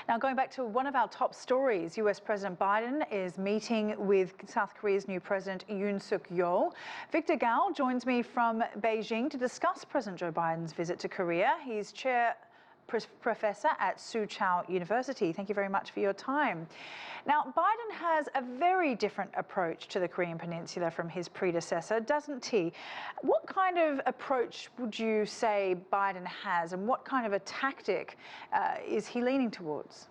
Now, going back to one of our top stories, US President Biden is meeting with South Korea's new President Yoon Suk-yeol. Victor Gao joins me from Beijing to discuss President Joe Biden's visit to Korea. He's professor at Soochow University. Thank you very much for your time. Now, Biden has a very different approach to the Korean Peninsula from his predecessor, doesn't he? What kind of approach would you say Biden has, and what kind of a tactic is he leaning towards?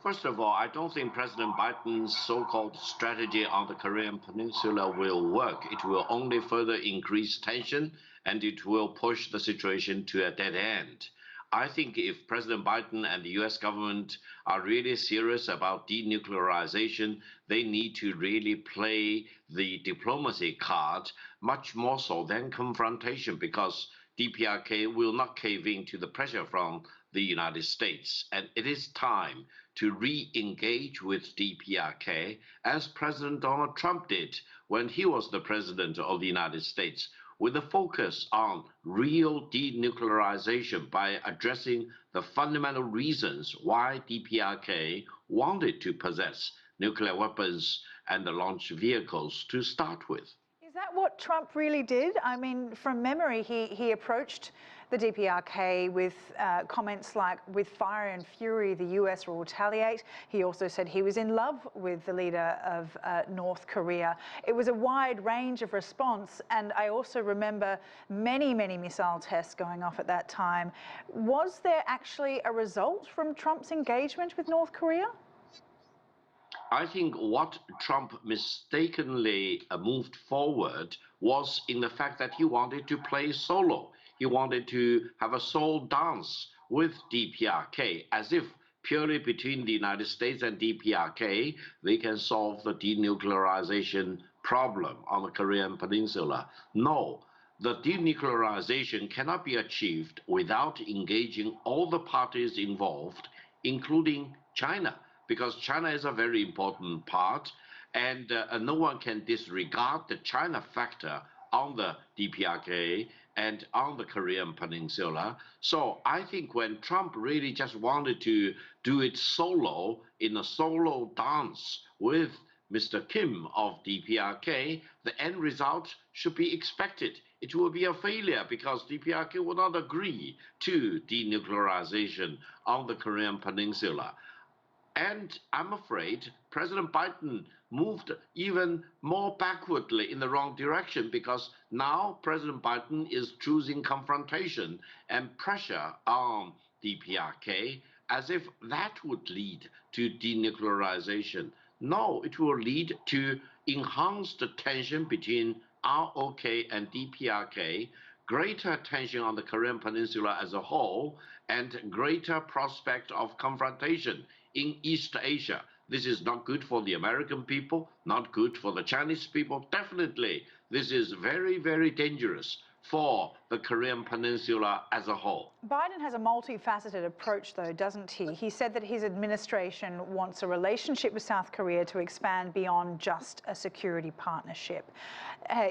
First of all, I don't think President Biden's so-called strategy on the Korean Peninsula will work. It will only further increase tension, and it will push the situation to a dead end. I think if President Biden and the US government are really serious about denuclearization, they need to really play the diplomacy card much more so than confrontation, because DPRK will not cave in to the pressure from the United States. And it is time to re-engage with DPRK as President Donald Trump did when he was the President of the United States, with a focus on real denuclearization by addressing the fundamental reasons why DPRK wanted to possess nuclear weapons and the launch vehicles to start with. Is that what Trump really did? I mean, from memory, he approached the DPRK with comments like, "With fire and fury, the US will retaliate." He also said he was in love with the leader of North Korea. It was a wide range of response, and I also remember many missile tests going off at that time. Was there actually a result from Trump's engagement with North Korea? I think what Trump mistakenly moved forward was in the fact that he wanted to play solo. He wanted to have a solo dance with DPRK, as if purely between the United States and DPRK, they can solve the denuclearization problem on the Korean Peninsula. No, the denuclearization cannot be achieved without engaging all the parties involved, including China, because China is a very important part, and no one can disregard the China factor on the DPRK and on the Korean Peninsula. So I think when Trump really just wanted to do it solo, in a solo dance with Mr. Kim of DPRK, the end result should be expected. It will be a failure because DPRK will not agree to denuclearization on the Korean Peninsula. And I'm afraid President Biden moved even more backwardly in the wrong direction, because now President Biden is choosing confrontation and pressure on DPRK as if that would lead to denuclearization. No, it will lead to enhanced tension between ROK and DPRK, greater tension on the Korean Peninsula as a whole, and greater prospect of confrontation in East Asia. This is not good for the American people, not good for the Chinese people. Definitely, this is very dangerous for the Korean Peninsula as a whole. Biden has a multifaceted approach, though, doesn't he? He said that his administration wants a relationship with South Korea to expand beyond just a security partnership.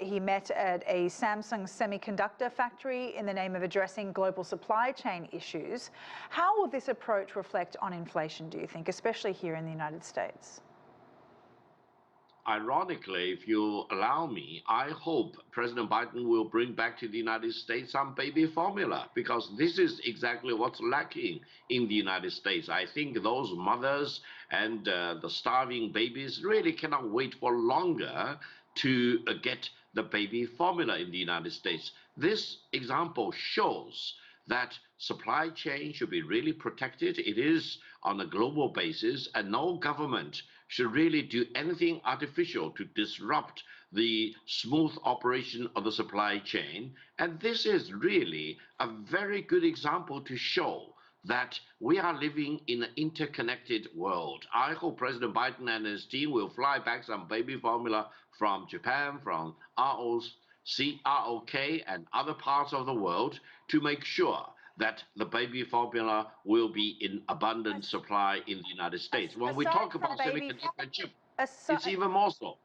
He met at a Samsung semiconductor factory in the name of addressing global supply chain issues. How will this approach reflect on inflation, do you think, especially here in the United States? Ironically, if you allow me, I hope President Biden will bring back to the United States some baby formula, because this is exactly what's lacking in the United States. I think those mothers and the starving babies really cannot wait for longer to get the baby formula in the United States. This example shows that supply chain should be really protected. It is on a global basis, and no government should really do anything artificial to disrupt the smooth operation of the supply chain. And this is really a very good example to show that we are living in an interconnected world. I hope President Biden and his team will fly back some baby formula from Japan, from ROK, and other parts of the world to make sure that the baby formula will be in abundant supply in the United States. When we talk about semiconductor chip, it's even more so.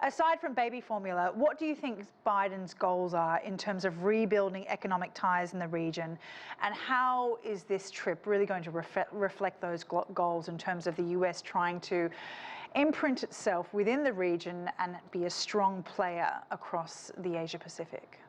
Aside from baby formula, what do you think Biden's goals are in terms of rebuilding economic ties in the region? And how is this trip really going to reflect those goals in terms of the US trying to imprint itself within the region and be a strong player across the Asia Pacific?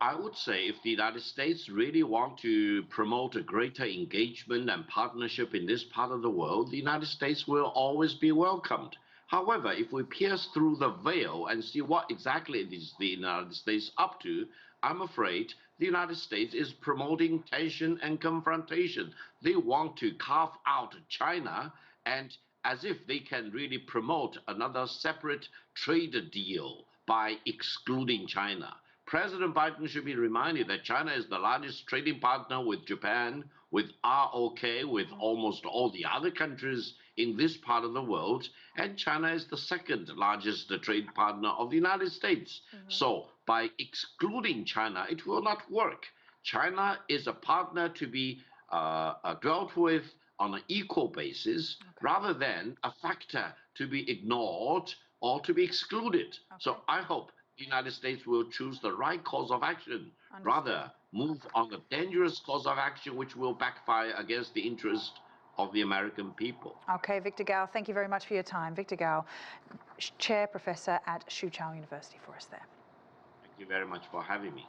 I would say if the United States really want to promote a greater engagement and partnership in this part of the world, the United States will always be welcomed. However, if we pierce through the veil and see what exactly is the United States up to, I'm afraid the United States is promoting tension and confrontation. They want to carve out China, and as if they can really promote another separate trade deal by excluding China. President Biden should be reminded that China is the largest trading partner with Japan, with ROK, with almost all the other countries in this part of the world, and China is the second largest trade partner of the United States. So by excluding China, it will not work. China is a partner to be dealt with on an equal basis, rather than a factor to be ignored or to be excluded. So I hope the United States will choose the right course of action, rather move on a dangerous course of action which will backfire against the interest of the American people. Okay, Victor Gao, thank you very much for your time. Victor Gao, Chair Professor at Soochow University for us there. Thank you very much for having me.